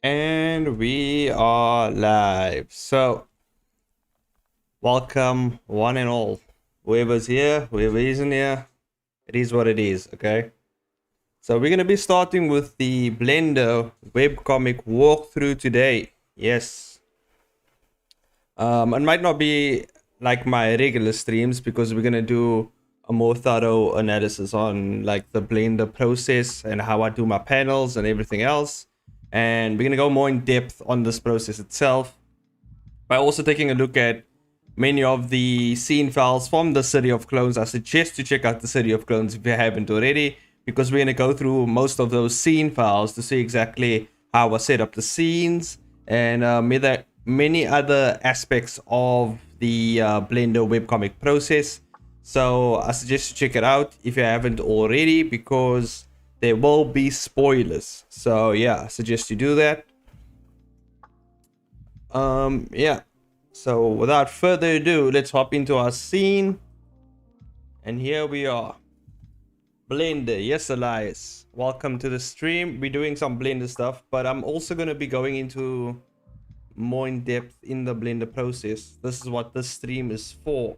And we are live. So, welcome one and all. Whoever's here, whoever isn't here, it is what it is, okay? So, we're going to be starting with the Blender webcomic walkthrough today. Yes. It might not be like my regular streams because we're going to do a more thorough analysis on like the Blender process and how I do my panels and everything else. And we're going to go more in depth on this process itself by also taking a look at many of the scene files from the City of Clones. I suggest you check out the City of Clones if you haven't already, because we're going to go through most of those scene files to see exactly how I set up the scenes and many other aspects of the Blender webcomic process. So I suggest you check it out if you haven't already, because there will be spoilers. So yeah, I suggest you do that. Yeah. So without further ado, let's hop into our scene. And here we are. Blender. Yes, Elias. Welcome to the stream. We're doing some Blender stuff, but I'm also going to be going into more in depth in the Blender process. This is what this stream is for.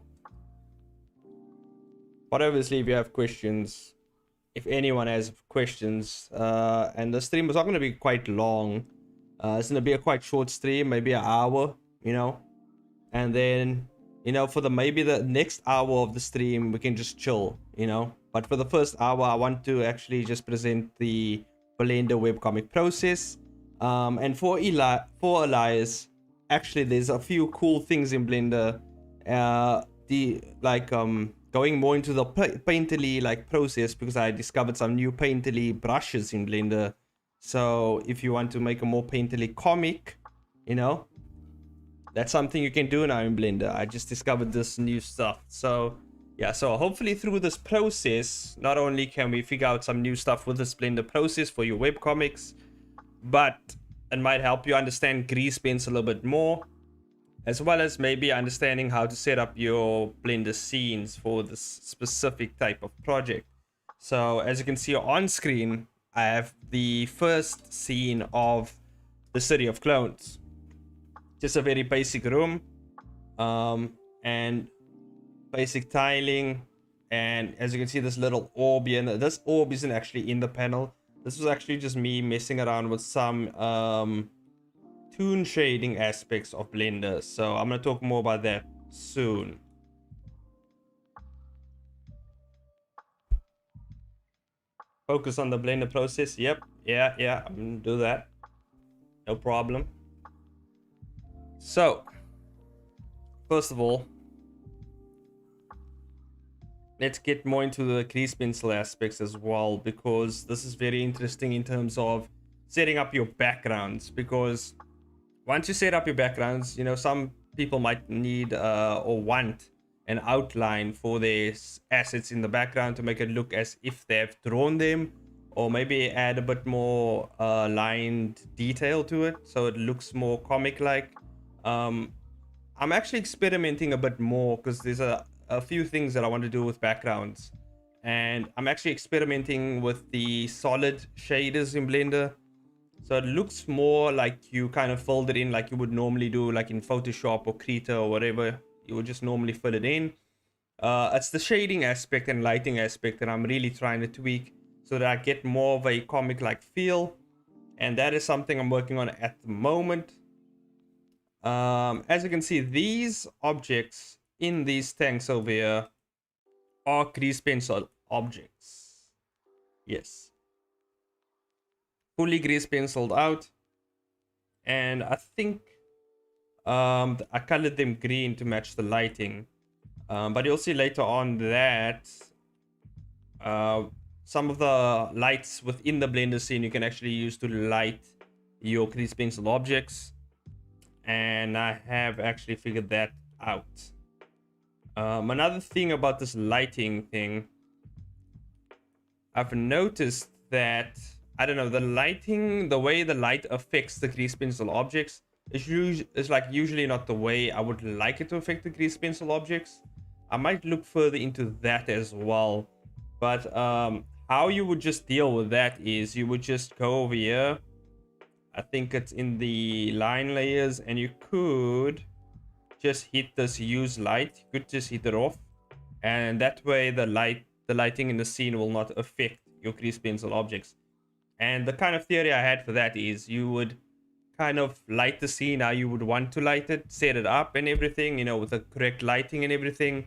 But obviously, if you have questions, if anyone has questions, and the stream is not going to be quite long. It's going to be a quite short stream, maybe an hour, you know. And then, you know, for maybe the next hour of the stream, we can just chill, you know. But for the first hour, I want to actually just present the Blender webcomic process. And for Elias, actually, there's a few cool things in Blender. Going more into the painterly process, because I discovered some new painterly brushes in Blender. So if you want to make a more painterly comic, you know, that's something you can do now in Blender. I just discovered this new stuff. So yeah, so hopefully through this process, not only can we figure out some new stuff with this Blender process for your webcomics, but it might help you understand grease paints a little bit more, as well as maybe understanding how to set up your Blender scenes for this specific type of project. So as you can see on screen, I have the first scene of the City of Clones. Just a very basic room, and basic tiling. And as you can see, this little orb here, and this orb isn't actually in the panel. This was actually just me messing around with some toon shading aspects of Blender. So I'm going to talk more about that soon. Focus on the Blender process. Yep. Yeah. I'm going to do that. No problem. So, first of all, let's get more into the grease pencil aspects as well, because this is very interesting in terms of setting up your backgrounds. Because once you set up your backgrounds, you know, some people might need or want an outline for their assets in the background to make it look as if they've drawn them, or maybe add a bit more lined detail to it so it looks more comic-like. I'm actually experimenting a bit more, because there's a few things that I want to do with backgrounds, and I'm actually experimenting with the solid shaders in Blender. So it looks more like you kind of fold it in like you would normally do, like in Photoshop or Krita or whatever. You would just normally fill it in. It's the shading aspect and lighting aspect that I'm really trying to tweak so that I get more of a comic-like feel, and that is something I'm working on at the moment. As you can see, these objects in these tanks over here are grease pencil objects. Yes. Fully grease penciled out. And I think I colored them green to match the lighting. But you'll see later on that some of the lights within the Blender scene you can actually use to light your grease pencil objects. And I have actually figured that out. Another thing about this lighting thing, I've noticed that, I don't know, the lighting, the way the light affects the grease pencil objects is usually not the way I would like it to affect the grease pencil objects. I might look further into that as well. But how you would just deal with that is you would just go over here, I think it's in the line layers, and you could just hit this use light. You could just hit it off, and that way the lighting in the scene will not affect your grease pencil objects. And the kind of theory I had for that is you would kind of light the scene how you would want to light it, set it up and everything, you know, with the correct lighting and everything.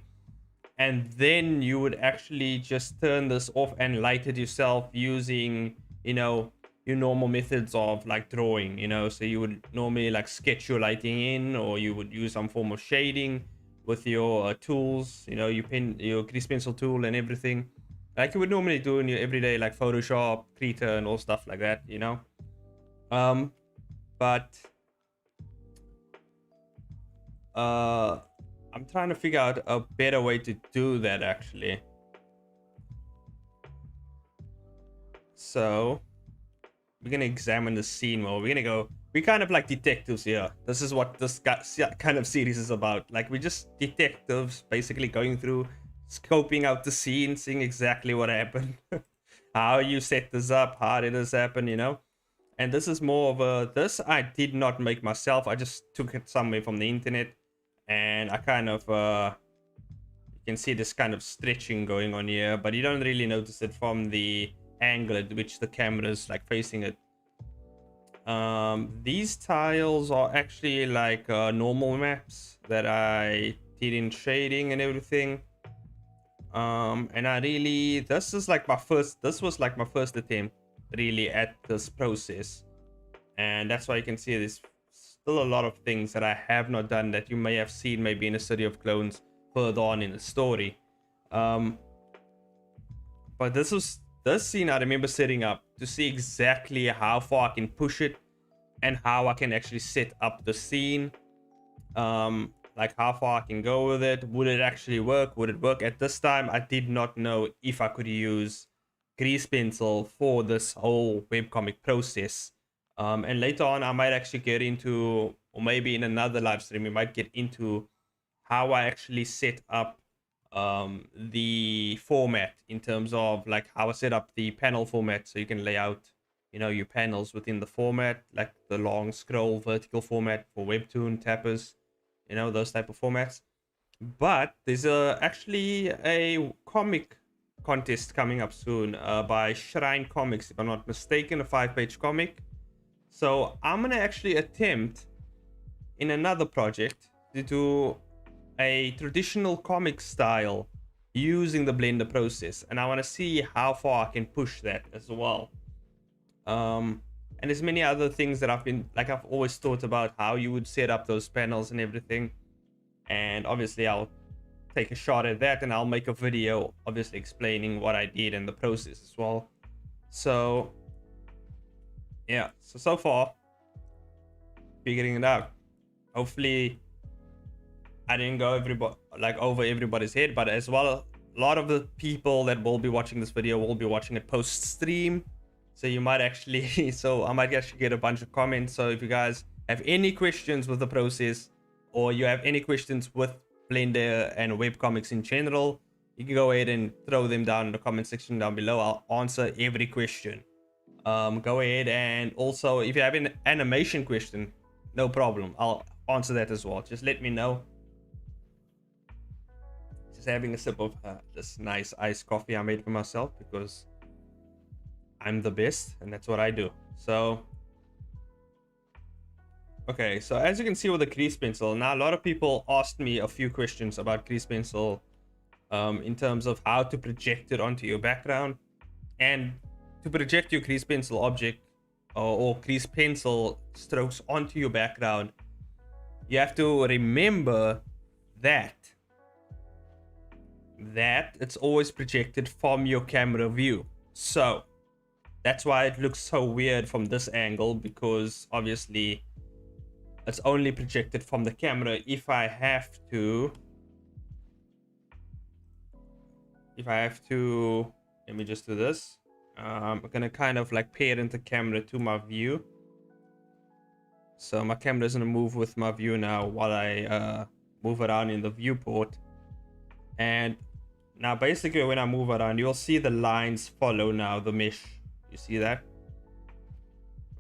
And then you would actually just turn this off and light it yourself using, you know, your normal methods of like drawing, you know. So you would normally like sketch your lighting in, or you would use some form of shading with your tools, you know, your grease pencil tool and everything, like you would normally do in your everyday, like Photoshop, Krita, and all stuff like that, you know. But I'm trying to figure out a better way to do that actually. So we're gonna examine the scene more. We're kind of like detectives here. This is what this kind of series is about. Like, we're just detectives basically going through, scoping out the scene, seeing exactly what happened, how you set this up, how did this happen, you know. And this is more of this I did not make myself. I just took it somewhere from the internet, and I kind of you can see this kind of stretching going on here, but you don't really notice it from the angle at which the camera is like facing it. These tiles are actually like normal maps that I did in shading and everything. And I really, this was like my first attempt really at this process, and that's why you can see there's still a lot of things that I have not done that you may have seen maybe in a City of Clones further on in the story. But this scene I remember setting up to see exactly how far I can push it and how I can actually set up the scene. Like how far I can go with it. Would it actually work? Would it work? At this time, I did not know if I could use grease pencil for this whole webcomic process. And later on, I might actually get into, or maybe in another live stream, we might get into how I actually set up the format in terms of like how I set up the panel format, so you can lay out, you know, your panels within the format, like the long scroll vertical format for Webtoon tappers, you know, those type of formats. But there's actually a comic contest coming up soon by Shrine Comics, if I'm not mistaken, a 5-page comic. So I'm gonna actually attempt in another project to do a traditional comic style using the Blender process, and I want to see how far I can push that as well. And there's many other things that I've always thought about how you would set up those panels and everything, and obviously I'll take a shot at that, and I'll make a video obviously explaining what I did in the process as well. So yeah, so far figuring it out. Hopefully I didn't go over everybody's head, but as well, a lot of the people that will be watching this video will be watching it post stream, so you might actually so I might actually get a bunch of comments. So if you guys have any questions with the process, or you have any questions with Blender and webcomics in general, you can go ahead and throw them down in the comment section down below. I'll answer every question. Go ahead, and also if you have an animation question, no problem, I'll answer that as well. Just let me know. Just having a sip of this nice iced coffee I made for myself, because I'm the best and that's what I do. So okay, so as you can see with the grease pencil, now a lot of people asked me a few questions about grease pencil, in terms of how to project it onto your background. And to project your grease pencil object or grease pencil strokes onto your background, you have to remember that it's always projected from your camera view. So that's why it looks so weird from this angle, because obviously it's only projected from the camera. If I have to, let me just do this. I'm gonna kind of like parent the camera to my view, so my camera is gonna move with my view now while I move around in the viewport. And now basically when I move around, you'll see the lines follow now the mesh. You see that?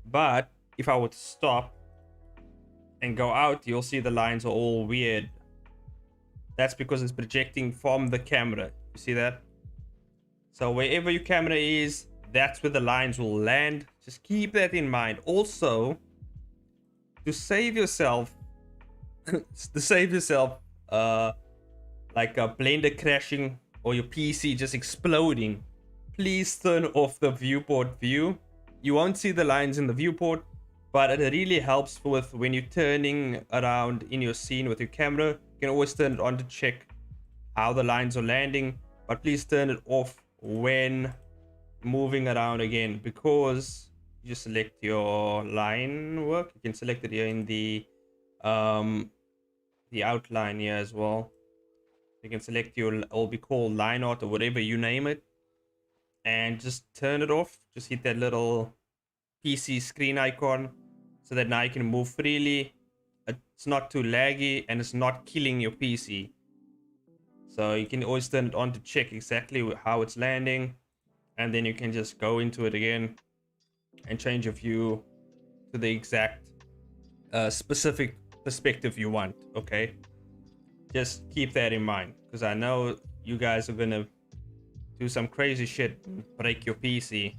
But if I were to stop and go out, you'll see the lines are all weird. That's because it's projecting from the camera. You see that? So wherever your camera is, that's where the lines will land. Just keep that in mind. Also, to save yourself like a blender crashing or your PC just exploding, please turn off the viewport view. You won't see the lines in the viewport, but it really helps with when you're turning around in your scene with your camera. You can always turn it on to check how the lines are landing, but please turn it off when moving around again, because you just select your line work. You can select it here in the outline here as well. You can select your, it will be called line art or whatever you name it, and just turn it off. Just hit that little PC screen icon so that now you can move freely. It's not too laggy and it's not killing your PC. So you can always turn it on to check exactly how it's landing, and then you can just go into it again and change your view to the exact specific perspective you want. Okay, just keep that in mind, because I know you guys are gonna do some crazy shit and break your PC.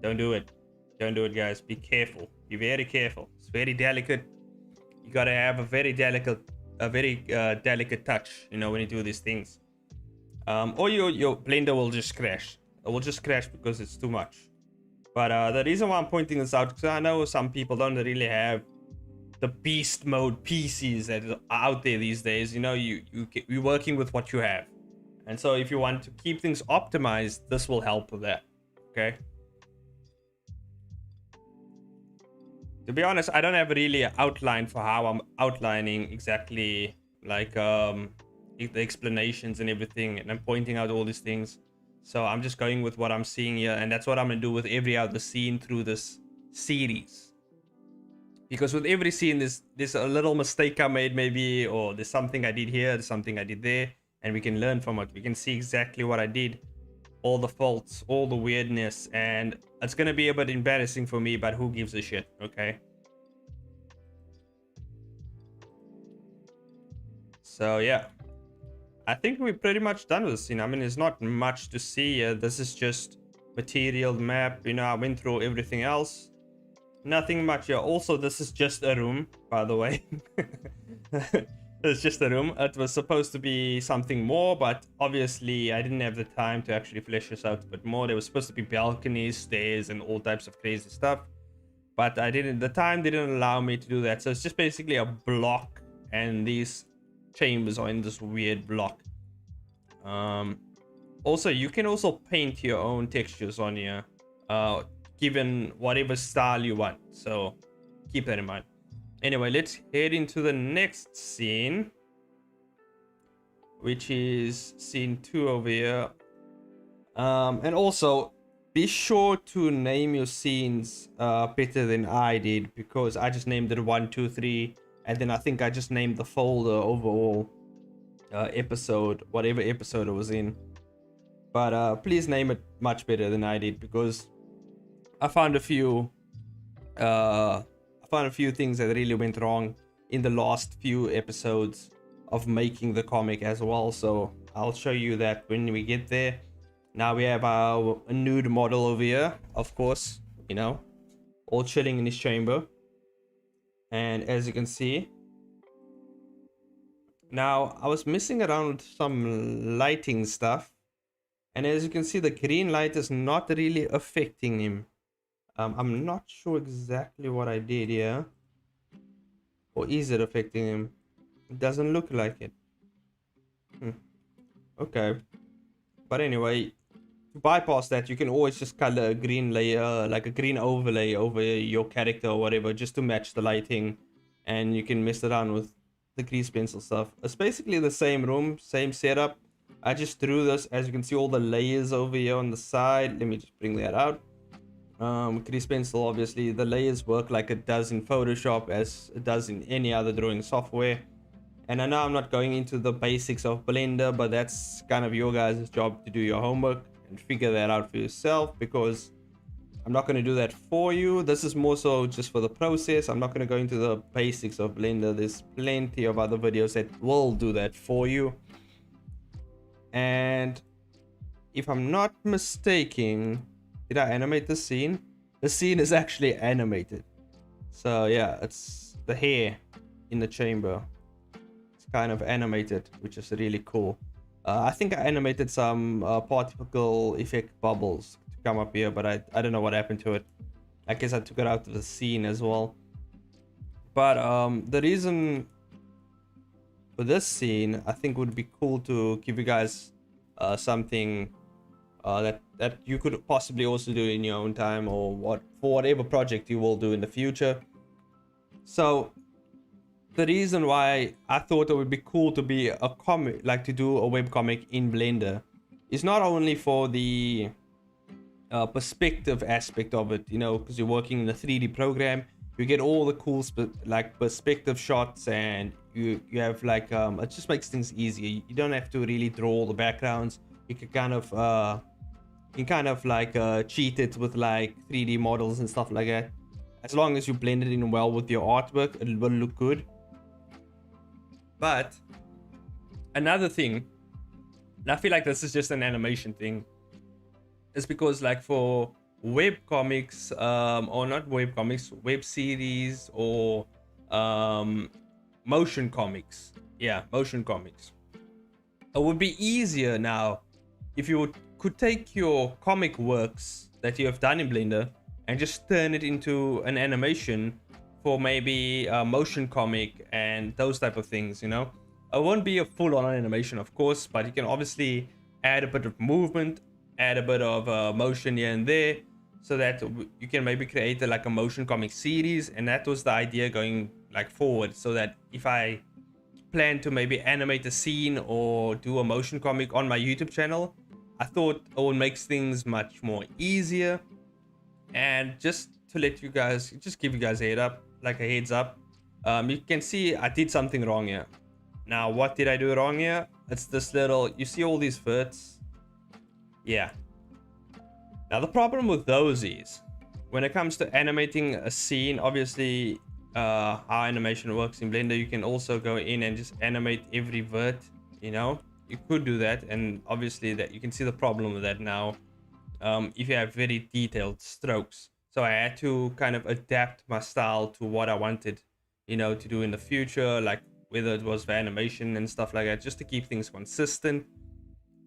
Don't do it. Don't do it, guys. Be careful. Be very careful. It's very delicate. You gotta have a very delicate touch, you know, when you do these things. Or your blender will just crash. It will just crash because it's too much. But the reason why I'm pointing this out, because I know some people don't really have the beast mode PCs that are out there these days. You know, you're working with what you have, and so if you want to keep things optimized, this will help with that. Okay. To be honest, I don't have really an outline for how I'm outlining exactly, like the explanations and everything, and I'm pointing out all these things. So I'm just going with what I'm seeing here, and that's what I'm gonna do with every other scene through this series. Because with every scene, there's a little mistake I made maybe, or there's something I did here, there's something I did there, and we can learn from it. We can see exactly what I did, all the faults, all the weirdness, and it's gonna be a bit embarrassing for me, but who gives a shit, okay? So yeah, I think we're pretty much done with this scene. I mean, there's not much to see here. This is just material map, you know. I went through everything else. Nothing much here. Also, this is just a room, by the way. It's just a room. It was supposed to be something more, but obviously I didn't have the time to actually flesh this out a bit more. There was supposed to be balconies, stairs, and all types of crazy stuff, but the time didn't allow me to do that. So it's just basically a block, and these chambers are in this weird block. Also, you can also paint your own textures on here, given whatever style you want, so keep that in mind. Anyway, let's head into the next scene, which is scene 2 over here. And also be sure to name your scenes better than I did, because I just named it 1, 2, 3, and then I think I just named the folder overall episode, whatever episode it was in. But please name it much better than I did, because I found a few things that really went wrong in the last few episodes of making the comic as well. So I'll show you that when we get there. Now we have our nude model over here, of course, you know, all chilling in his chamber. And as you can see, now I was messing around with some lighting stuff, and as you can see, the green light is not really affecting him. I'm not sure exactly what I did here. Or is it affecting him? It doesn't look like it. Okay. But anyway, to bypass that, you can always just color a green layer, like a green overlay over your character or whatever, just to match the lighting. And you can mess around with the grease pencil stuff. It's basically the same room, same setup. I just threw this, as you can see, all the layers over here on the side. Let me just bring that out. Grease pencil, obviously the layers work like it does in Photoshop, as it does in any other drawing software. And I know I'm not going into the basics of Blender, but that's kind of your guys' job to do your homework and figure that out for yourself, because I'm not going to do that for you. This is more so just for the process. I'm not going to go into the basics of Blender. There's plenty of other videos that will do that for you. And if I'm not mistaken, did I animate the scene? The scene is actually animated. So yeah, it's the hair in the chamber. It's kind of animated, which is really cool. I think I animated some particle effect bubbles to come up here, but I don't know what happened to it. I guess I took it out of the scene as well. But the reason for this scene, I think would be cool to give you guys something that you could possibly also do in your own time, or for whatever project you will do in the future. So the reason why I thought it would be cool to be a comic, like to do a webcomic in Blender, is not only for the perspective aspect of it, you know, because you're working in a 3D program, you get all the cool like perspective shots, and you have like it just makes things easier. You don't have to really draw all the backgrounds. You can kind of like cheat it with like 3D models and stuff like that. As long as you blend it in well with your artwork, it will look good. But another thing, and I feel like this is just an animation thing, is because like for webcomics, or not webcomics, web series, or motion comics. Yeah, motion comics. It would be easier now if you could take your comic works that you have done in Blender and just turn it into an animation for maybe a motion comic and those type of things, you know. It won't be a full-on animation, of course, but you can obviously add a bit of movement, add a bit of motion here and there, so that you can maybe create like a motion comic series. And that was the idea going like forward, so that if I plan to maybe animate a scene or do a motion comic on my YouTube channel, I thought it would make things much more easier. And just to let you guys, just give you guys a heads up, you can see I did something wrong here. Now, what did I do wrong here? It's this little, you see all these verts? Yeah. Now, the problem with those is, when it comes to animating a scene, obviously, how animation works in Blender, you can also go in and just animate every vert, you know? You could do that, and obviously that you can see the problem with that now. If you have very detailed strokes. So I had to kind of adapt my style to what I wanted, you know, to do in the future, like whether it was for animation and stuff like that, just to keep things consistent.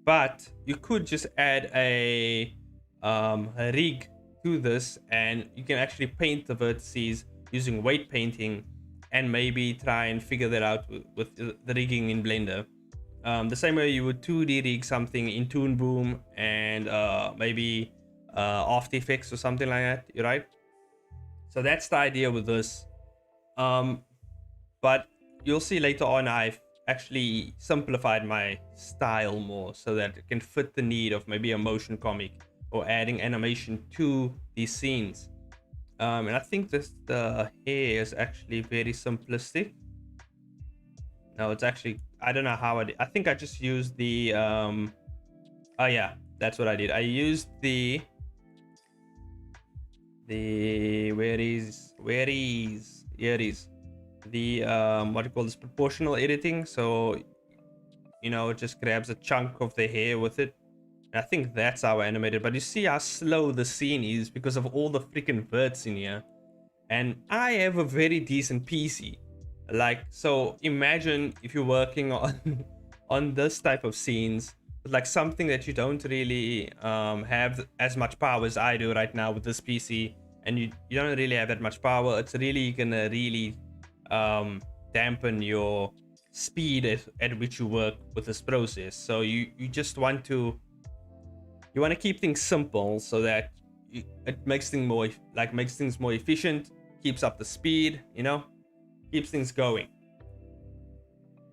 But you could just add a rig to this, and you can actually paint the vertices using Whyt painting, and maybe try and figure that out with the rigging in Blender. The same way you would 2D rig something in Toon Boom and maybe After Effects or something like that, right? So that's the idea with this. But you'll see later on I've actually simplified my style more so that it can fit the need of maybe a motion comic or adding animation to these scenes. And I think the hair is actually very simplistic. No, it's actually, I don't know how I think I just used the oh yeah, that's what I did. I used the where is here it is, the what do you call this, proportional editing. So, you know, it just grabs a chunk of the hair with it. And I think that's how I animated. But you see how slow the scene is because of all the freaking verts in here. And I have a very decent PC. Like, so imagine if you're working on this type of scenes, like something that you don't really have as much power as I do right now with this PC, and you don't really have that much power. It's really gonna really dampen your speed at which you work with this process. So you just want to keep things simple so that it makes things more efficient, keeps up the speed, you know, keeps things going.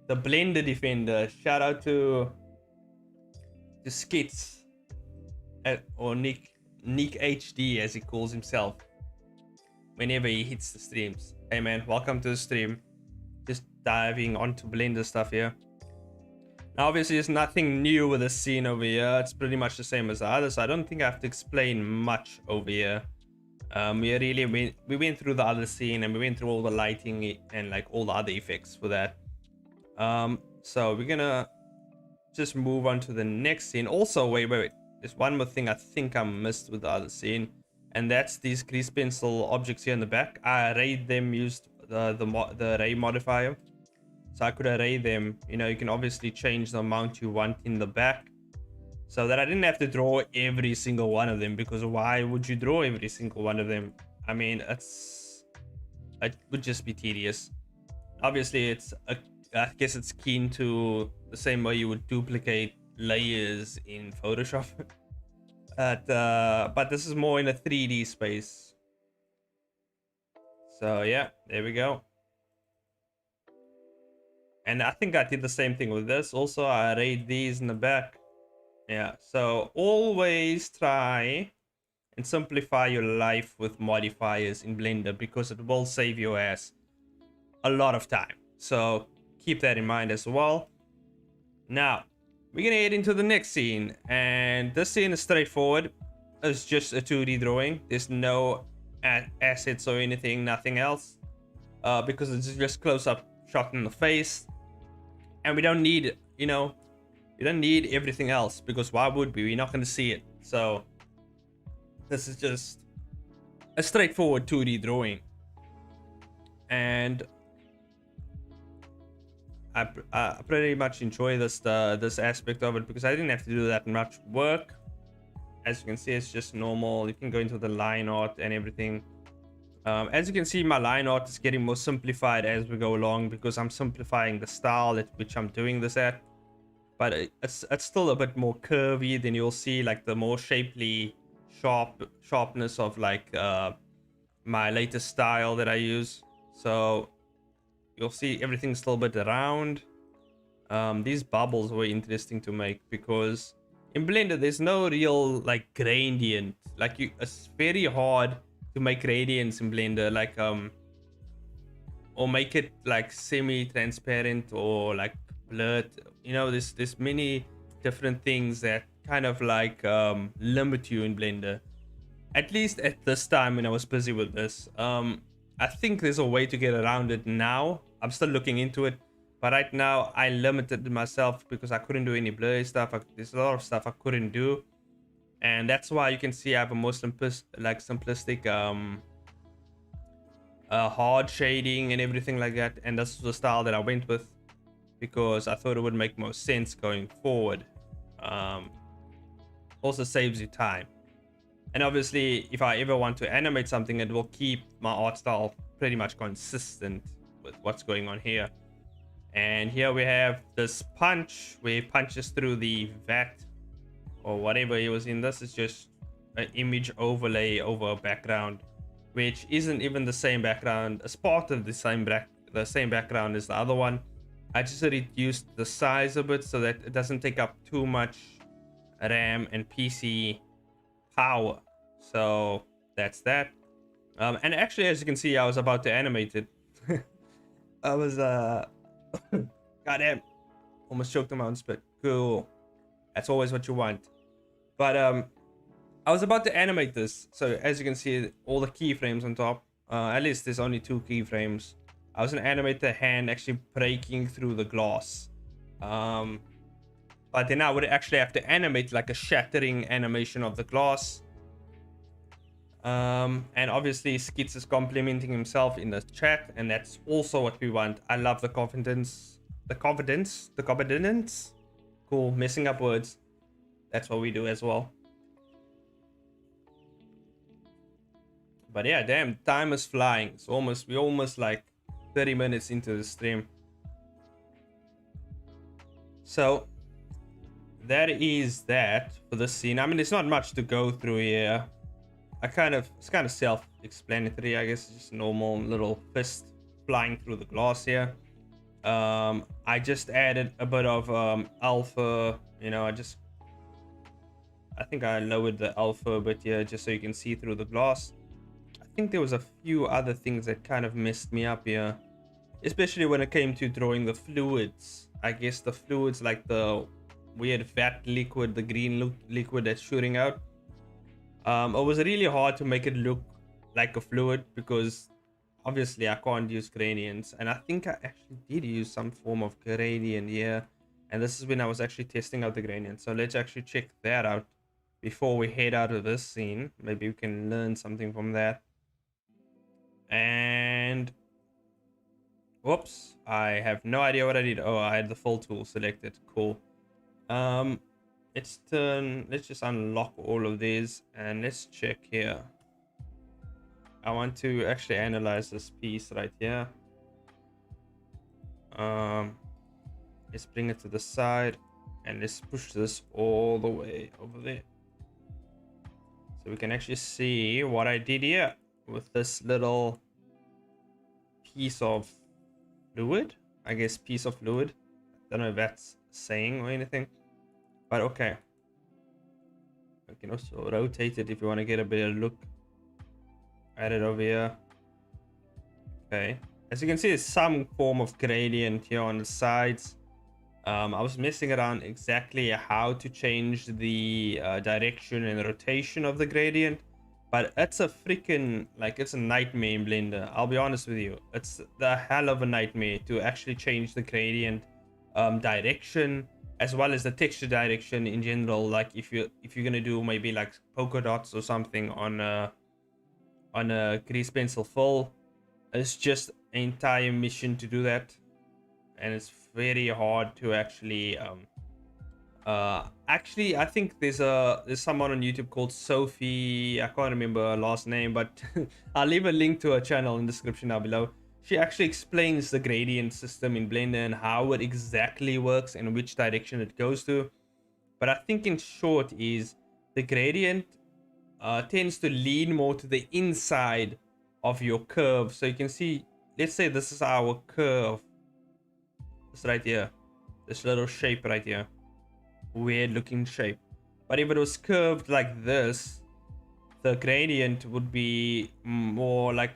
The Blender Defender, shout out to Skits, or Nick HD as he calls himself whenever he hits the streams. Hey man, welcome to the stream. Just diving onto Blender stuff here. Now obviously there's nothing new with the scene over here. It's pretty much the same as the other, so I don't think I have to explain much over here. We went through the other scene, and we went through all the lighting and like all the other effects for that. So we're gonna just move on to the next scene. Also, wait, there's one more thing I think I missed with the other scene, and that's these grease pencil objects here in the back. I arrayed them, used the array modifier, so I could array them. You know, you can obviously change the amount you want in the back, so that I didn't have to draw every single one of them, because why would you draw every single one of them? I mean, it would just be tedious. Obviously, I guess it's keen to the same way you would duplicate layers in Photoshop. But this is more in a 3D space. So yeah, there we go. And I think I did the same thing with this. Also, I arrayed these in the back. Yeah, so always try and simplify your life with modifiers in Blender, because it will save your ass a lot of time. So keep that in mind as well. Now, we're gonna head into the next scene, and this scene is straightforward. It's just a 2D drawing. There's no assets or anything, nothing else, because it's just close-up shot in the face, and we don't need, you know, you don't need everything else, because why would we? We're not going to see it. So this is just a straightforward 2D drawing, and I pretty much enjoy this aspect of it, because I didn't have to do that much work. As you can see, it's just normal. You can go into the line art and everything. As you can see, my line art is getting more simplified as we go along, because I'm simplifying the style at which I'm doing this at. But it's still a bit more curvy than you'll see, like the more shapely sharpness of like my latest style that I use. So you'll see everything's still a bit round. These bubbles were interesting to make, because in Blender there's no real like gradient. Like it's very hard to make gradients in Blender, like or make it like semi-transparent or like blurred. You know, there's many different things that kind of like limit you in Blender. At least at this time when I was busy with this. I think there's a way to get around it now. I'm still looking into it, but right now I limited myself because I couldn't do any blurry stuff. There's a lot of stuff I couldn't do, and that's why you can see I have a more simplistic hard shading and everything like that. And that's the style that I went with, because I thought it would make more sense going forward. Also saves you time. And obviously, if I ever want to animate something, it will keep my art style pretty much consistent with what's going on here. And here we have this punch where he punches through the vat or whatever he was in. This is just an image overlay over a background, which isn't even the same background. As part of the same background as the other one. I just reduced the size of it so that it doesn't take up too much RAM and PC power. So that's that. And actually, as you can see, I was about to animate it. I was goddamn, almost choked on my own spit. Cool. That's always what you want. But I was about to animate this. So as you can see, all the keyframes on top. At least there's only 2 keyframes. I was gonna animate the hand actually breaking through the glass. But then I would actually have to animate like a shattering animation of the glass. And obviously Skits is complimenting himself in the chat, and that's also what we want. I love the confidence. Cool, messing up words. That's what we do as well. But yeah, damn, time is flying. It's we're almost like 30 minutes into the stream. So that is that for this scene. I mean, there's not much to go through here. It's kind of self-explanatory, I guess. It's just a normal little fist flying through the glass here. I just added a bit of alpha. You know, I think I lowered the alpha a bit here just so you can see through the glass. I think there was a few other things that kind of messed me up here, especially when it came to drawing the fluids. I guess the fluids, like the weird fat liquid, the green liquid that's shooting out. It was really hard to make it look like a fluid, because obviously I can't use gradients, and I think I actually did use some form of gradient here, and this is when I was actually testing out the gradient. So let's actually check that out before we head out of this scene. Maybe we can learn something from that. And whoops, I have no idea what I did. Oh, I had the full tool selected. Cool. Let's just unlock all of these and let's check here. I want to actually analyze this piece right here. Let's bring it to the side and let's push this all the way over there, so we can actually see what I did here with this little piece of fluid. I guess piece of fluid. I don't know if that's saying or anything, but okay. I can also rotate it if you want to get a better look at it over here. Okay, as you can see, there's some form of gradient here on the sides. I was messing around exactly how to change the direction and rotation of the gradient, but it's a freaking, like, it's a nightmare in Blender. I'll be honest with you, it's the hell of a nightmare to actually change the gradient direction, as well as the texture direction in general. Like if you're gonna do maybe like polka dots or something on a grease pencil fill, it's just an entire mission to do that, and it's very hard to actually actually I think there's someone on YouTube called Sophie. I can't remember her last name, but I'll leave a link to her channel in the description down below. She actually explains the gradient system in Blender and how it exactly works and which direction it goes to. But I think in short is the gradient tends to lean more to the inside of your curve. So you can see, let's say this is our curve, this right here, this little shape right here, weird looking shape. But if it was curved like this, the gradient would be more like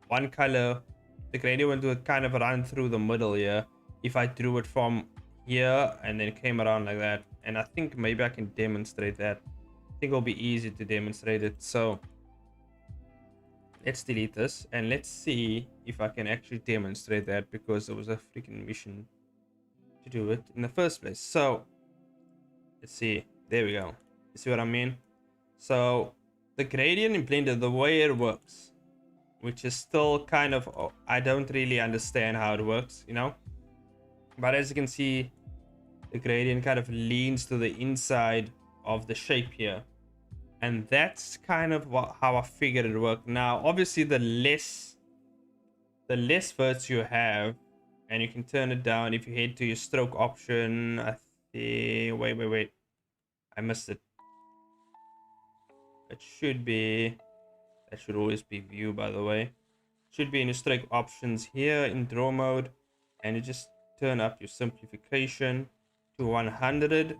one color. The gradient would kind of run through the middle here if I drew it from here and then came around like that. And I think maybe I can demonstrate that. I think it'll be easy to demonstrate it. So let's delete this and let's see if I can actually demonstrate that, because it was a freaking mission to do it in the first place. So let's see, there we go. You see what I mean? So the gradient in Blender, the way it works, which is still kind of, I don't really understand how it works, you know, but as you can see, the gradient kind of leans to the inside of the shape here, and that's kind of how I figured it worked. Now obviously the less verts you have, and you can turn it down if you head to your stroke option. I think, wait, I missed it. It should be, that should always be view, by the way. Should be in your stroke options here in draw mode, and you just turn up your simplification to 100,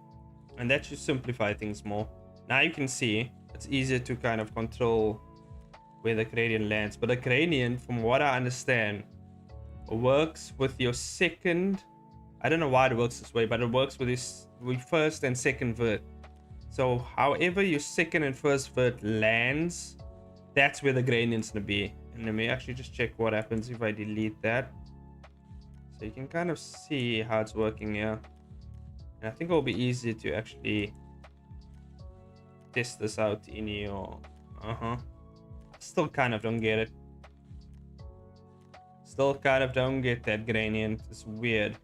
and that should simplify things more. Now you can see it's easier to kind of control where the gradient lands. But the gradient, from what I understand, works with your second, I don't know why it works this way, but it works with this with first and second vert. So however your second and first vert lands, that's where the gradient's gonna be. And let me actually just check what happens if I delete that, so you can kind of see how it's working here. And I think it'll be easier to actually test this out in your still kind of don't get it. Still kind of don't get that gradient. It's weird.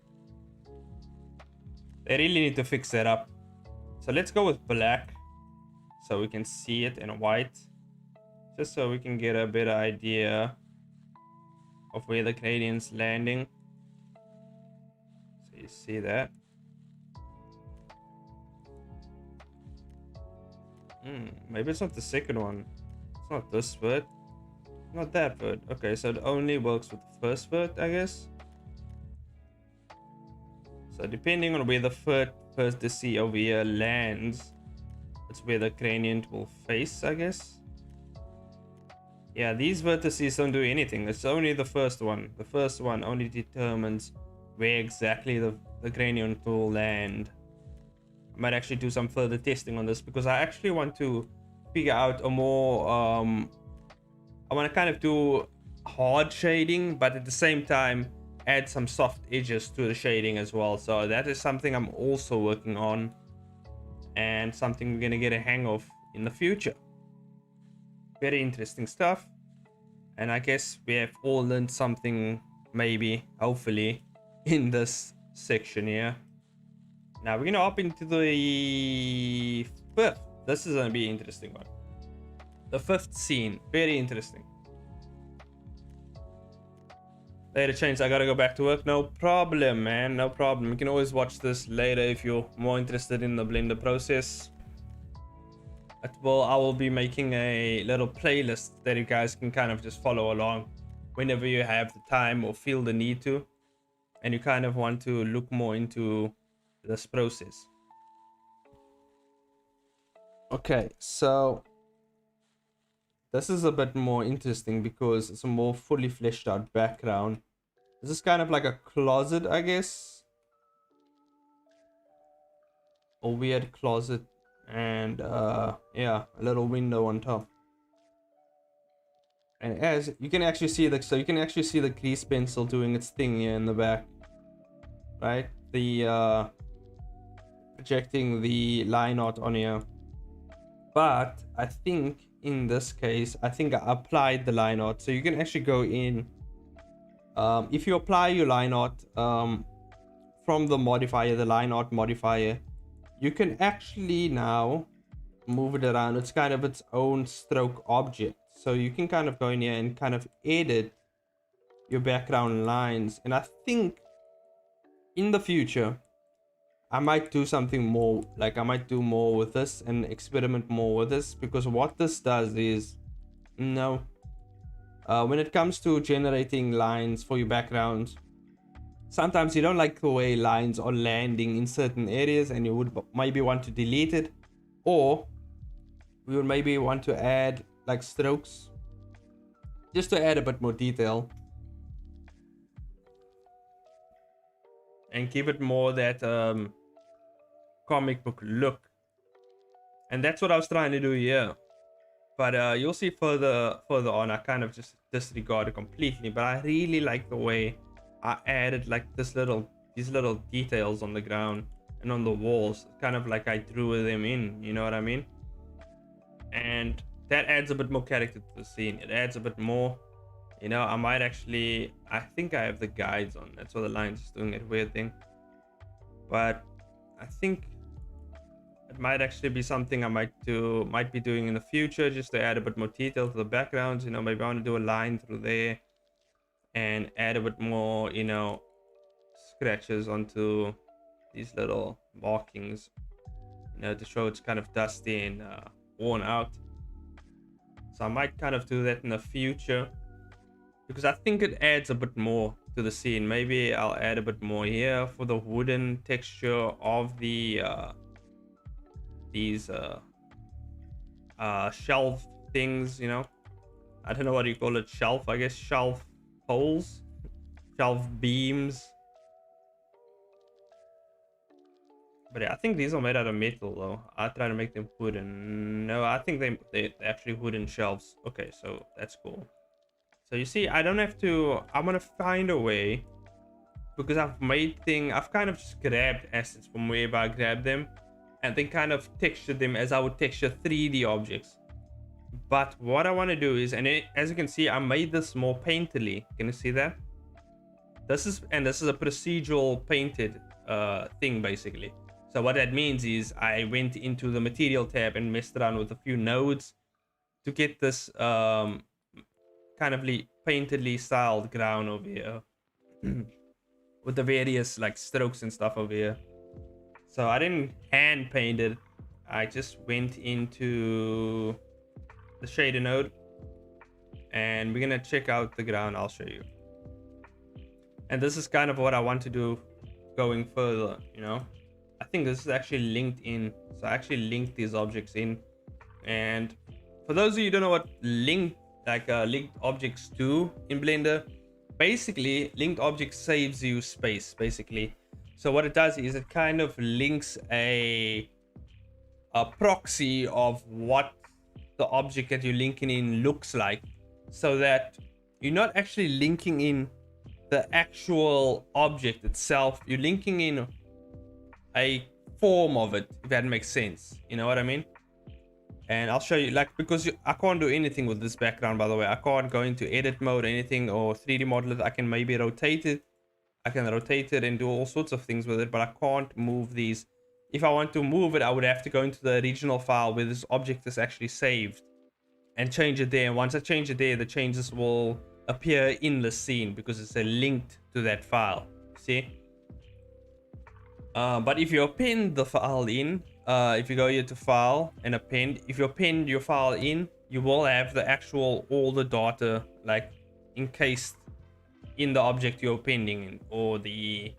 They really need to fix that up. So let's go with black so we can see it, and white, just so we can get a better idea of where the gradient's landing. So you see that. Maybe it's not the second one. It's not this vert. Not that vert. Okay, so it only works with the first vert, I guess. So depending on where the first C over here lands, it's where the gradient will face, I guess. Yeah, these vertices don't do anything. It's only the first one. The first one only determines where exactly the gradient will land. I might actually do some further testing on this, because I actually want to figure out a more I want to kind of do hard shading, but at the same time add some soft edges to the shading as well. So that is something I'm also working on, and something we're gonna get a hang of in the future. Very interesting stuff, and I guess we have all learned something, maybe, hopefully, in this section here. Now we're gonna hop into the fifth. This is gonna be an interesting one. The fifth scene, very interesting. Later change, I gotta go back to work. No problem, man, no problem. You can always watch this later if you're more interested in the Blender process. I will be making a little playlist that you guys can kind of just follow along whenever you have the time or feel the need to, and you kind of want to look more into this process. Okay, so this is a bit more interesting because it's a more fully fleshed out background. This is kind of like a closet, I guess. A weird closet, and yeah, a little window on top. And as you can actually see the grease pencil doing its thing here in the back, right? The projecting the line art on here. But I think in this case, I think I applied the line art. So you can actually go in, if you apply your line art from the modifier, the line art modifier, you can actually now move it around. It's kind of its own stroke object. So you can kind of go in here and kind of edit your background lines. And I think in the future, I might do something more, like I might do more with this and experiment more with this, because what this does is, when it comes to generating lines for your backgrounds, sometimes you don't like the way lines are landing in certain areas and you would maybe want to delete it, or we would maybe want to add like strokes just to add a bit more detail and give it more that comic book look. And that's what I was trying to do here, but you'll see further on I kind of just disregard it completely. But I really like the way I added like these little details on the ground and on the walls, kind of like I drew them in, you know what I mean? And that adds a bit more character to the scene. It adds a bit more, you know. I might actually, I think I have the guides on, that's why the line's just doing that weird thing, but I think it might actually be something I might be doing in the future, just to add a bit more detail to the backgrounds. You know, maybe I want to do a line through there and add a bit more, you know, scratches onto these little markings, you know, to show it's kind of dusty and worn out. So I might kind of do that in the future, because I think it adds a bit more to the scene. Maybe I'll add a bit more here for the wooden texture of the these shelf things, you know. I don't know what you call it, shelf, I guess, shelf poles, shelf beams. But yeah, I think these are made out of metal though. I try to make them wooden. No, I think they're actually wooden shelves. Okay, so that's cool. So you see, I don't have to, I'm gonna find a way, because I've kind of just grabbed assets from wherever I grabbed them and then kind of textured them as I would texture 3D objects. But what I want to do is, as you can see, I made this more painterly. Can you see that? This is a procedural painted thing basically. So what that means is I went into the material tab and messed around with a few nodes to get this kind of paintedly styled ground over here with the various like strokes and stuff over here. So I didn't hand paint it, I just went into the shader node, and we're gonna check out the ground. I'll show you. And this is kind of what I want to do going further, you know. I think this is actually linked in, so I actually linked these objects in. And for those of you who don't know what linked objects do in Blender, basically linked objects saves you space basically. So what it does is it kind of links a proxy of what the object that you're linking in looks like so that you're not actually linking in the actual object itself. You're linking in a form of it, if that makes sense. You know what I mean? And I'll show you, like, because I can't do anything with this background, by the way. I can't go into edit mode or anything, or 3D model it. I can maybe rotate it. I can rotate it and do all sorts of things with it, but I can't move these. If I want to move it, I would have to go into the original file where this object is actually saved and change it there. And once I change it there, the changes will appear in the scene because it's linked to that file. See? But if you append the file in, if you go here to file and append, if you append your file in, you will have the actual, all the data like encased in the object you're appending in, or the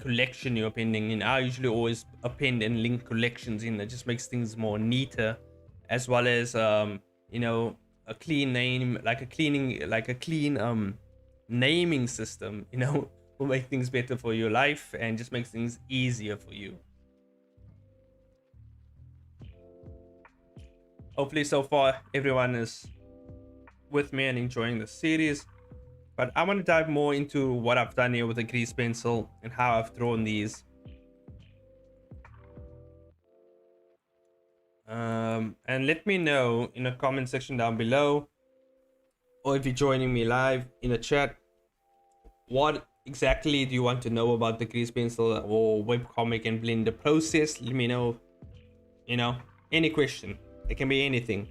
collection you're appending in. I usually always append and link collections in. That just makes things more neater, as well as you know, a clean name, like a clean naming system, you know, will make things better for your life and just makes things easier for you. Hopefully so far everyone is with me and enjoying the series, but I want to dive more into what I've done here with the grease pencil and how I've drawn these. And let me know in the comment section down below, or if you're joining me live in the chat, what exactly do you want to know about the grease pencil or webcomic and Blender process? Let me know, you know, any question. It can be anything.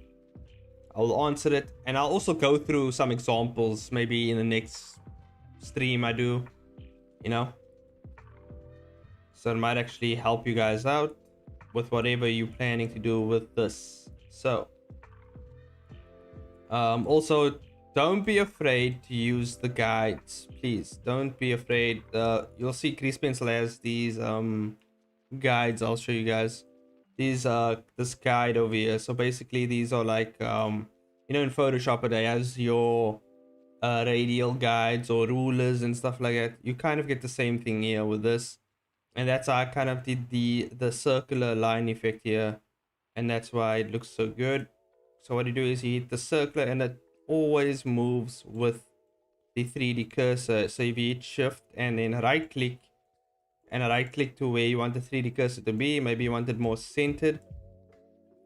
I'll answer it, and I'll also go through some examples maybe in the next stream I do, you know, so it might actually help you guys out with whatever you're planning to do with this. So also, don't be afraid to use the guides, please. Don't be afraid. You'll see grease pencil has these guides. I'll show you guys these this guide over here. So basically these are like you know, in Photoshop it has your radial guides or rulers and stuff like that. You kind of get the same thing here with this, and that's how I kind of did the circular line effect here, and that's why it looks so good. So what you do is you hit the circular, and it always moves with the 3D cursor. So if you hit shift and then right click, and right click to where you want the 3D cursor to be, maybe you want it more centered,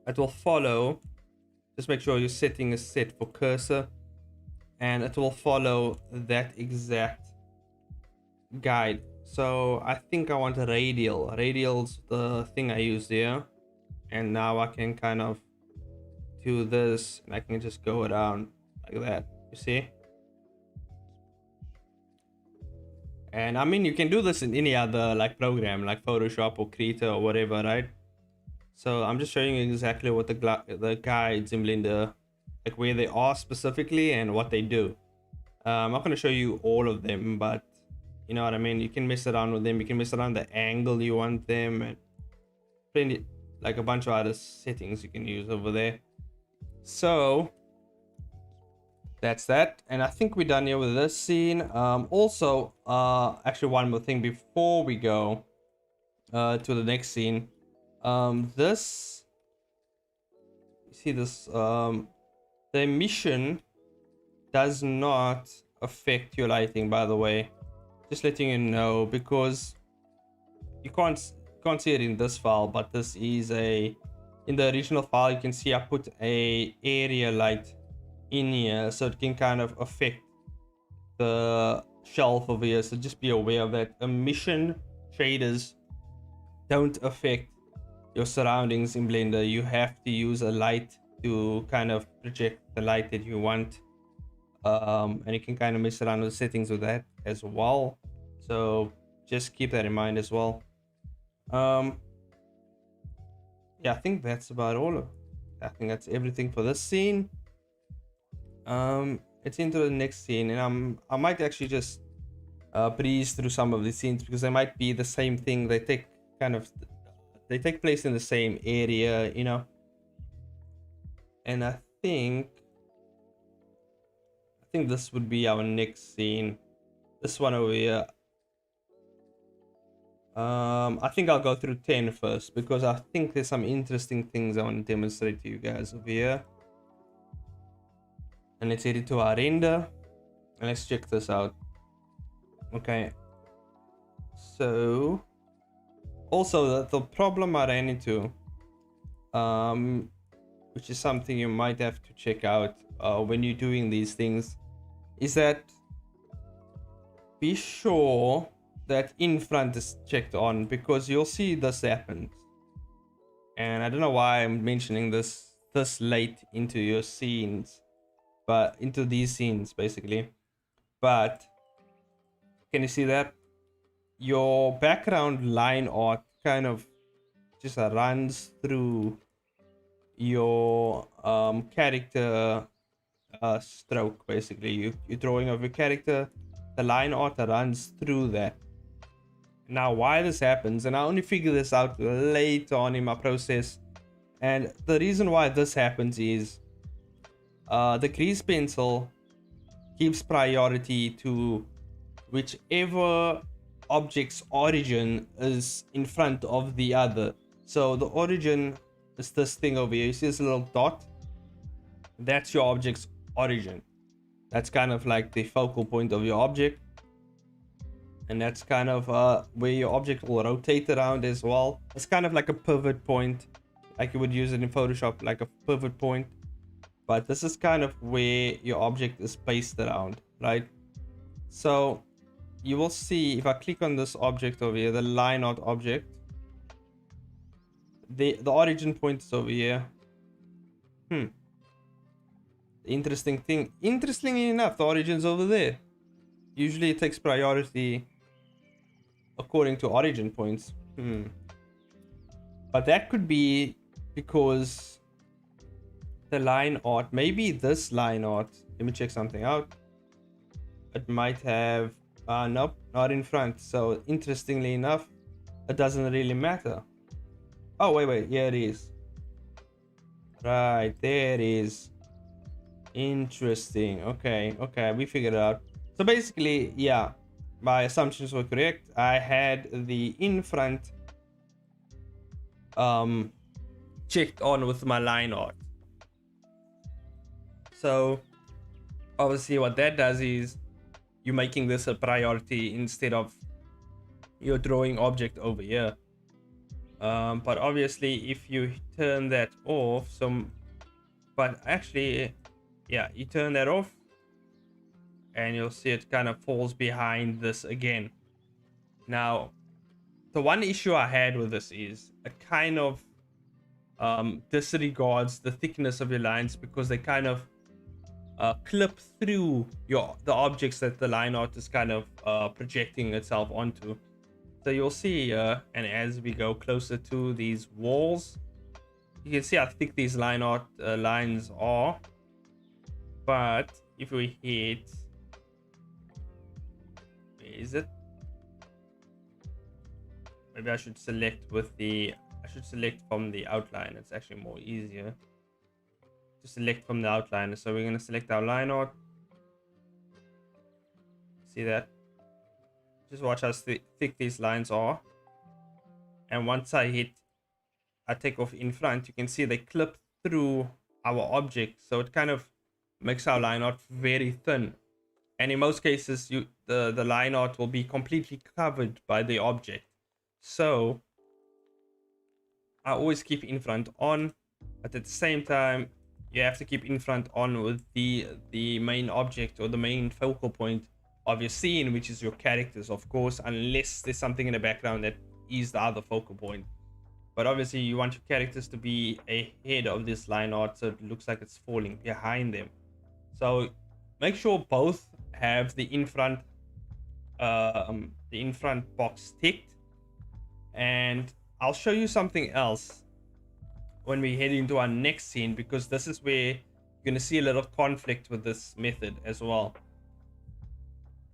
it will follow. Just make sure your setting is set for cursor, and it will follow that exact guide. So I think I want a radial. Radial's the thing I use there, and now I can kind of do this, and I can just go around like that, you see. And I mean, you can do this in any other like program like Photoshop or Creator or whatever, right? So I'm just showing you exactly what the guides in Blender, like where they are specifically and what they do. I'm not going to show you all of them, but you know what I mean. You can mess around with them. You can mess around the angle you want them, and plenty, like a bunch of other settings you can use over there. So that's that, and I think we're done here with this scene. Also, actually one more thing before we go to the next scene. This, you see this, the emission does not affect your lighting, by the way. Just letting you know, because you can't see it in this file, but this is in the original file. You can see I put a area light in here, so it can kind of affect the shelf over here. So just be aware of that. Emission shaders don't affect your surroundings in Blender. You have to use a light to kind of project the light that you want, and you can kind of mess around with the settings with that as well. So just keep that in mind as well. Yeah, I think that's about all. I think that's everything for this scene. It's into the next scene, and I might actually just breeze through some of the scenes because they might be the same thing. They take place in the same area, you know. And I think this would be our next scene. This one over here. I think I'll go through 10 first, because I think there's some interesting things I want to demonstrate to you guys over here. And let's head into our render and let's check this out. Okay, so also the problem I ran into, which is something you might have to check out when you're doing these things, is that be sure that in front is checked on, because you'll see this happens. And I don't know why I'm mentioning this late into your scenes, but into these scenes basically. But can you see that your background line art kind of just runs through your character stroke? Basically, you're drawing of your character, the line art runs through that. Now why this happens, and I only figure this out later on in my process, and the reason why this happens is the grease pencil gives priority to whichever object's origin is in front of the other. So the origin is this thing over here. You see this little dot? That's your object's origin. That's kind of like the focal point of your object. And that's kind of where your object will rotate around as well. It's kind of like a pivot point, like you would use it in Photoshop, like a pivot point. But this is kind of where your object is placed around, right? So you will see if I click on this object over here, the line art object, the origin point is over here. The interestingly enough, the origin's over there. Usually it takes priority according to origin points. But that could be because the line art, maybe this line art, let me check something out. It might have nope, not in front. So interestingly enough, it doesn't really matter. Oh wait, here it is. Right, there it is. Interesting. Okay, we figured it out. So basically, yeah, my assumptions were correct. I had the in front checked on with my line art. So obviously what that does is you're making this a priority instead of your drawing object over here. But obviously if you turn that off, but actually, yeah, you turn that off and you'll see it kind of falls behind this again. Now, the one issue I had with this is it kind of disregards the thickness of your lines, because they kind of clip through the objects that the line art is kind of projecting itself onto. So you'll see, and as we go closer to these walls, you can see how thick these line art lines are. But if we hit, where is it? Maybe I should select from the outline. It's actually more easier to select from the outline. So we're going to select our line art. See that? Just watch how thick these lines are. And once I take off in front, you can see they clip through our object. So it kind of makes our line art very thin. And in most cases, the line art will be completely covered by the object. So I always keep in front on, but at the same time, you have to keep in front on with the main object or the main focal point of your scene, which is your characters, of course, unless there's something in the background that is the other focal point. But obviously you want your characters to be ahead of this line art, so it looks like it's falling behind them. So make sure both have the in front box ticked. And I'll show you something else when we head into our next scene, because this is where you're going to see a little conflict with this method as well.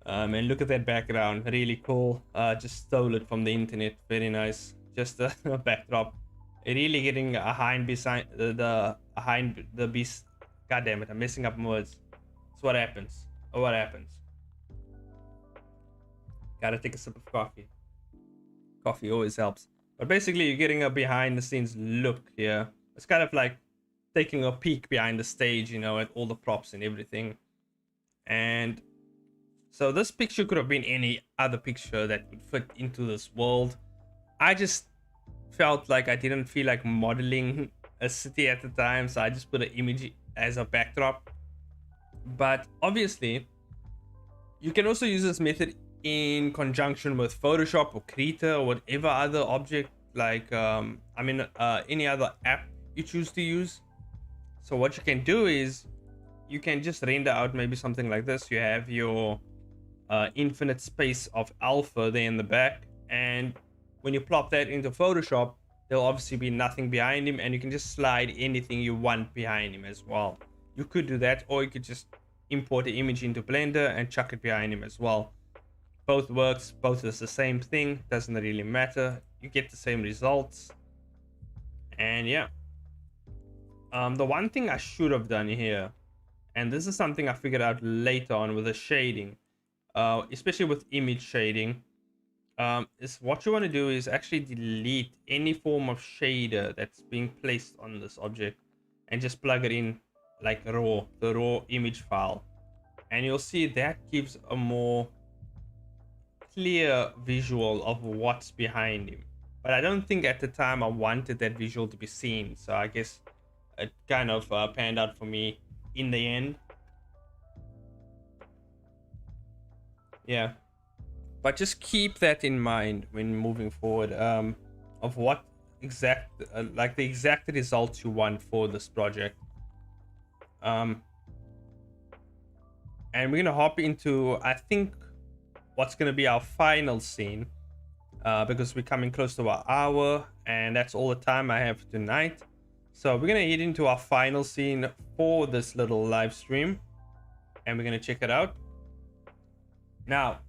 And look at that background, really cool. Just stole it from the internet, very nice. Just a backdrop, really getting behind the beast. God damn it, I'm messing up words. That's what happens. Gotta take a sip of coffee. Coffee always helps. But basically you're getting a behind the scenes look here. It's kind of like taking a peek behind the stage, you know, at all the props and everything. And so this picture could have been any other picture that would fit into this world. I just felt like I didn't feel like modeling a city at the time, so I just put an image as a backdrop. But obviously, you can also use this method in conjunction with Photoshop or Krita or whatever other object, like any other app you choose to use. So what you can do is you can just render out maybe something like this. You have your infinite space of alpha there in the back, and when you plop that into Photoshop, there'll obviously be nothing behind him, and you can just slide anything you want behind him as well. You could do that, or you could just import the image into Blender and chuck it behind him as well. Both works, both is the same thing, doesn't really matter. You get the same results. And yeah, the one thing I should have done here, and this is something I figured out later on with the shading, especially with image shading, is what you want to do is actually delete any form of shader that's being placed on this object and just plug it in like the raw image file, and you'll see that gives a more clear visual of what's behind him. But I don't think at the time I wanted that visual to be seen, so I guess it kind of panned out for me in the end. Yeah, but just keep that in mind when moving forward, of what exact like the exact results you want for this project. And we're gonna hop into, I think, what's gonna be our final scene, because we're coming close to our hour, and that's all the time I have tonight. So we're gonna head into our final scene for this little live stream, and we're gonna check it out now.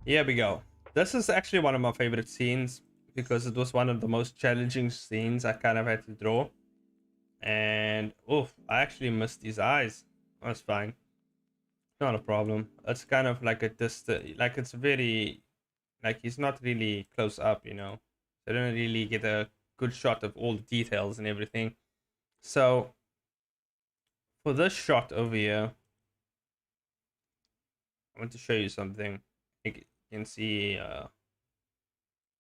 Here we go. This is actually one of my favorite scenes because it was one of the most challenging scenes I kind of had to draw. And oof, I actually missed his eyes. That's fine, not a problem. It's kind of like a distant, like it's very, like he's not really close up, you know. I don't really get a good shot of all the details and everything. So for this shot over here, I want to show you something. You can see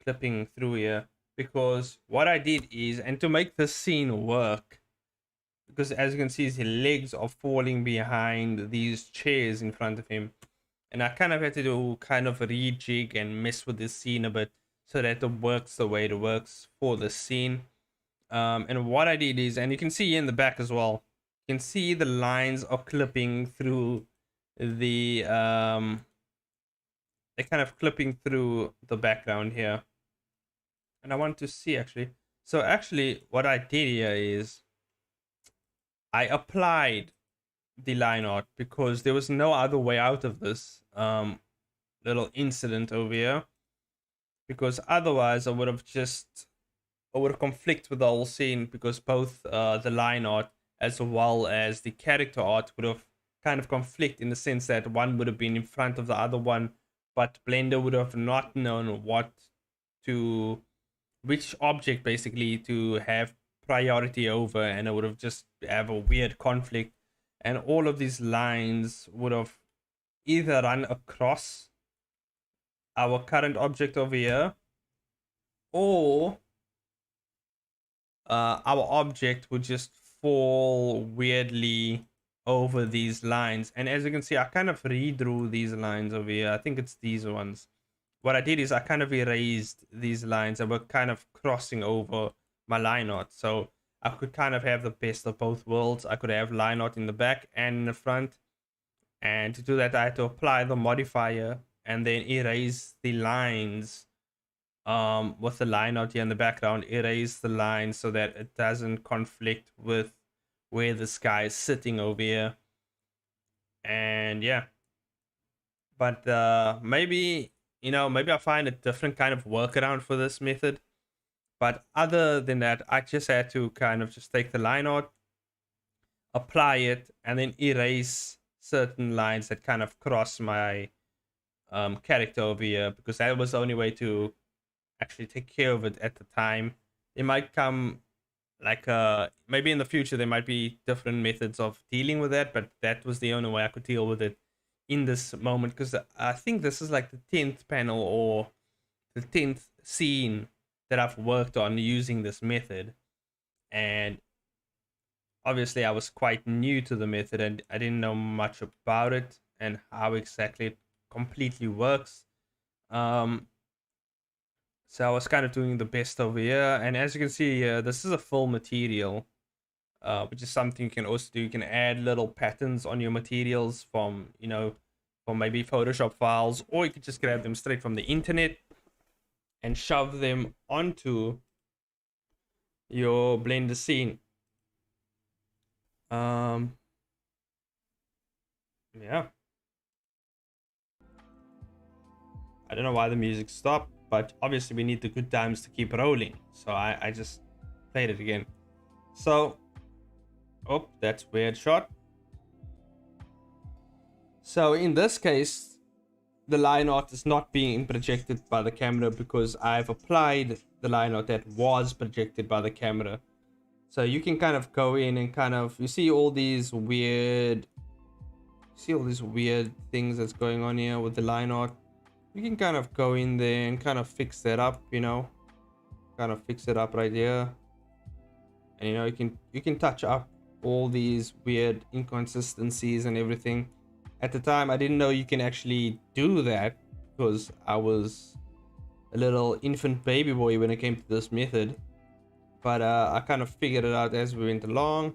clipping through here, because what I did is, and to make this scene work, because as you can see his legs are falling behind these chairs in front of him, and I kind of had to do kind of a rejig and mess with this scene a bit so that it works the way it works for the scene. And what I did is, and you can see in the back as well, you can see the lines are clipping through the they're kind of clipping through the background here, and I want to see actually. So actually what I did here is I applied the line art because there was no other way out of this little incident over here, because otherwise I would have conflict with the whole scene, because both the line art as well as the character art would have kind of conflict, in the sense that one would have been in front of the other one, but Blender would have not known which object basically to have priority over, and it would have just have a weird conflict, and all of these lines would have either run across our current object over here, or our object would just fall weirdly over these lines. And as you can see, I kind of redrew these lines over here. I think it's these ones. What I did is I kind of erased these lines that were kind of crossing over my line art, so I could kind of have the best of both worlds. I could have line art in the back and in the front, and to do that I had to apply the modifier and then erase the lines with the line art here in the background. Erase the lines so that it doesn't conflict with where this guy is sitting over here. And yeah, but maybe I find a different kind of workaround for this method. But other than that, I just had to kind of just take the line art, apply it, and then erase certain lines that kind of cross my character over here, because that was the only way to actually take care of it at the time. There might come like maybe in the future there might be different methods of dealing with that, but that was the only way I could deal with it in this moment, because I think this is like the 10th panel or the 10th scene that I've worked on using this method. And obviously I was quite new to the method and I didn't know much about it and how exactly it completely works. So I was kind of doing the best over here. And as you can see here, this is a full material, which is something you can also do. You can add little patterns on your materials from, from maybe Photoshop files, or you could just grab them straight from the internet and shove them onto your Blender scene. Yeah. I don't know why the music stopped, but obviously we need the good times to keep rolling. So I just played it again. So, oh, that's weird shot. So in this case, the line art is not being projected by the camera because I've applied the line art that was projected by the camera. So you can kind of go in and you see all these weird things that's going on here with the line art. You can kind of go in there and kind of fix that up, kind of fix it up right here. And you can touch up all these weird inconsistencies and everything. At the time, I didn't know you can actually do that because I was a little infant baby boy when it came to this method. But I kind of figured it out as we went along.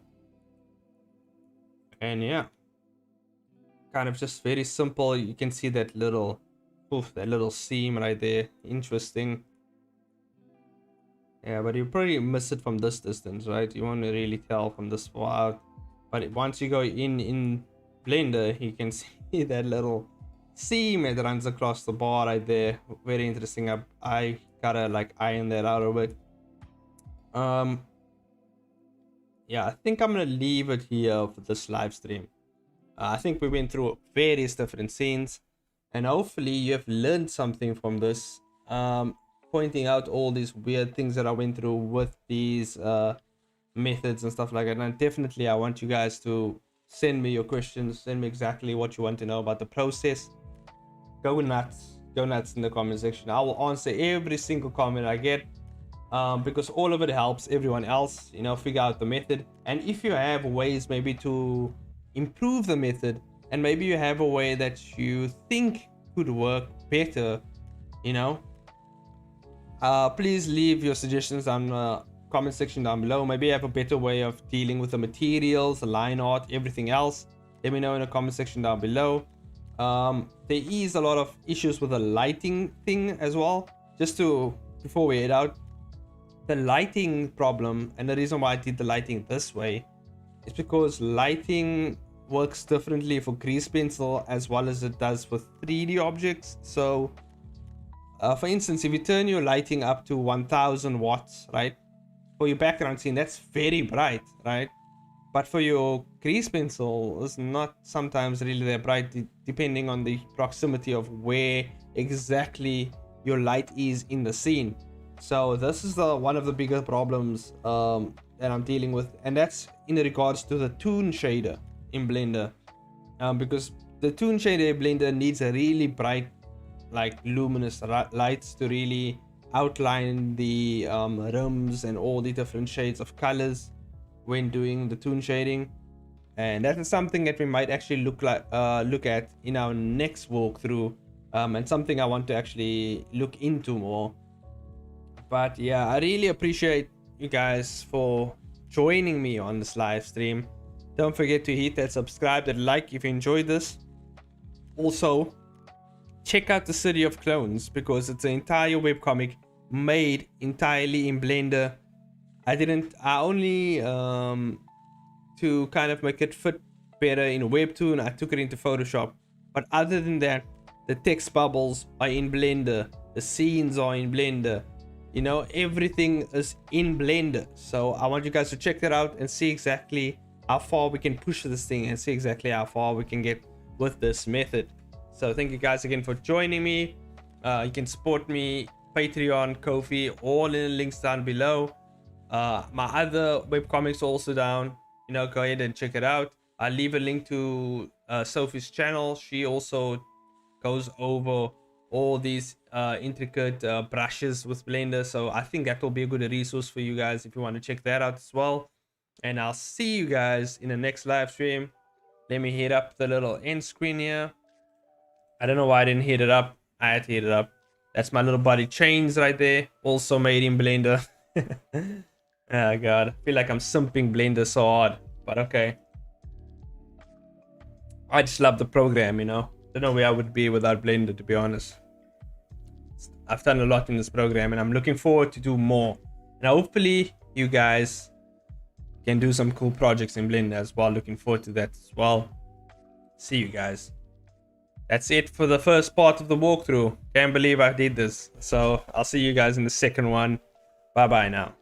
And yeah, kind of just very simple. You can see that little seam right there. Interesting. Yeah, but you probably miss it from this distance, right? You won't really tell from this far out. But once you go in Blender, you can see that little seam that runs across the bar right there. Very interesting. I gotta like iron that out a bit. Yeah, I think I'm gonna leave it here for this live stream. I think we went through various different scenes, and hopefully you have learned something from this, pointing out all these weird things that I went through with these methods and stuff like that. And definitely I want you guys to send me your questions, send me exactly what you want to know about the process. Go nuts in the comment section. I will answer every single comment I get, because all of it helps everyone else, figure out the method. And if you have ways maybe to improve the method, and maybe you have a way that you think could work better, please leave your suggestions on the comment section down below. Maybe you have a better way of dealing with the materials, the line art, everything else. Let me know in the comment section down below. There is a lot of issues with the lighting thing as well. Before we head out, the lighting problem, and the reason why I did the lighting this way is because lighting works differently for grease pencil as well as it does with 3D objects. So for instance, if you turn your lighting up to 1000 watts, right, for your background scene, that's very bright, right? But for your grease pencil, it's not sometimes really that bright, depending on the proximity of where exactly your light is in the scene. So this is one of the bigger problems that I'm dealing with, and that's in regards to the toon shader in Blender, because the toon shader in Blender needs a really bright, like luminous lights to really outline the rims and all the different shades of colors when doing the toon shading. And that is something that we might actually look at in our next walkthrough, and something I want to actually look into more. But yeah, I really appreciate you guys for joining me on this live stream. Don't forget to hit that subscribe, that like if you enjoyed this. Also, check out the City of Clones, because it's an entire webcomic made entirely in Blender. I only to kind of make it fit better in Webtoon, I took it into Photoshop. But other than that, the text bubbles are in Blender, the scenes are in Blender, everything is in Blender. So I want you guys to check that out and see exactly how far we can push this thing and see exactly how far we can get with this method. So thank you guys again for joining me. You can support me, Patreon, Ko-fi, all in the links down below. My other webcomics also down. You know, go ahead and check it out. I'll leave a link to Sophie's channel. She also goes over all these intricate brushes with Blender, so I think that will be a good resource for you guys if you want to check that out as well. And I'll see you guys in the next live stream. Let me hit up the little end screen here. I don't know why I didn't hit it up. I had to hit it up. That's my little body chains right there, also made in Blender. Oh god, I feel like I'm simping Blender so hard, but okay. I just love the program, you know. Don't know where I would be without Blender, to be honest. I've done a lot in this program and I'm looking forward to do more. And hopefully you guys can do some cool projects in Blender as well. Looking forward to that as well. See you guys. That's it for the first part of the walkthrough. Can't believe I did this. So I'll see you guys in the second one. Bye bye now.